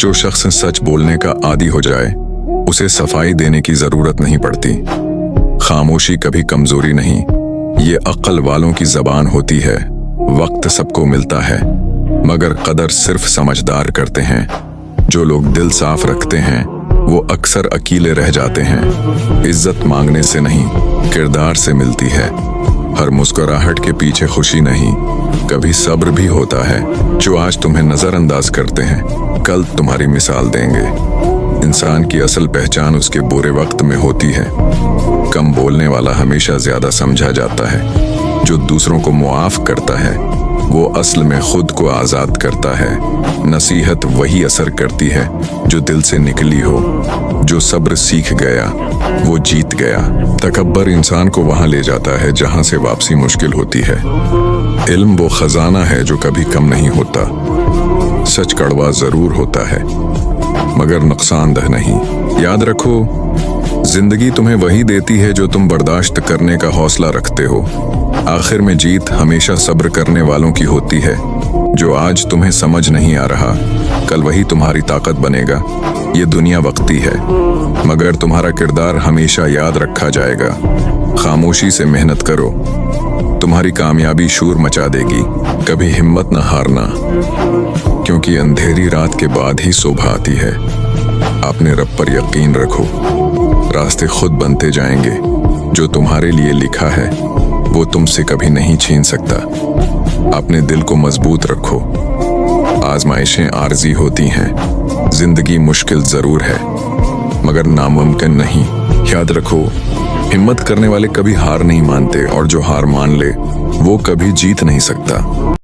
जो शख्स सच बोलने का आदी हो जाए उसे सफाई देने की जरूरत नहीं पड़ती। खामोशी कभी कमजोरी नहीं, ये अक्ल वालों की जबान होती है। वक्त सबको मिलता है मगर कदर सिर्फ समझदार करते हैं। जो लोग दिल साफ रखते हैं वो अक्सर अकेले रह जाते हैं। इज्जत मांगने से नहीं, किरदार से मिलती है। हर मुस्कुराहट के पीछे खुशी नहीं, कभी सब्र भी होता है। जो आज तुम्हें नजरअंदाज करते हैं कल तुम्हारी मिसाल देंगे। इंसान की असल पहचान उसके बुरे वक्त में होती है। कम बोलने वाला हमेशा ज्यादा समझा जाता है। जो दूसरों को मुआफ करता है वो असल में खुद को आजाद करता है। नसीहत वही असर करती है जो दिल से निकली हो। जो सब्र सीख गया वो जीत गया। तकब्बर इंसान को वहां ले जाता है जहां से वापसी मुश्किल होती है। इल्म वो खजाना है जो कभी कम नहीं होता। सच कड़वा जरूर होता है मगर नुकसानदेह नहीं। याद रखो, जिंदगी तुम्हें वही देती है जो तुम बर्दाश्त करने का हौसला रखते हो। आखिर में जीत हमेशा सब्र करने वालों की होती है। जो आज तुम्हें समझ नहीं आ रहा कल वही तुम्हारी ताकत बनेगा। ये दुनिया वक्ती है मगर तुम्हारा किरदार हमेशा याद रखा जाएगा। खामोशी से मेहनत करो, तुम्हारी कामयाबी शोर मचा देगी। कभी हिम्मत न हारना, क्योंकि अंधेरी रात के बाद ही सुबह आती है। अपने रब पर यकीन रखो, रास्ते खुद बनते जाएंगे। जो तुम्हारे लिए लिखा है वो तुमसे कभी नहीं छीन सकता। अपने दिल को मजबूत रखो। आजमाइशें आर्जी होती हैं, जिंदगी मुश्किल जरूर है मगर नामुमकिन नहीं। याद रखो, हिम्मत करने वाले कभी हार नहीं मानते और जो हार मान ले वो कभी जीत नहीं सकता।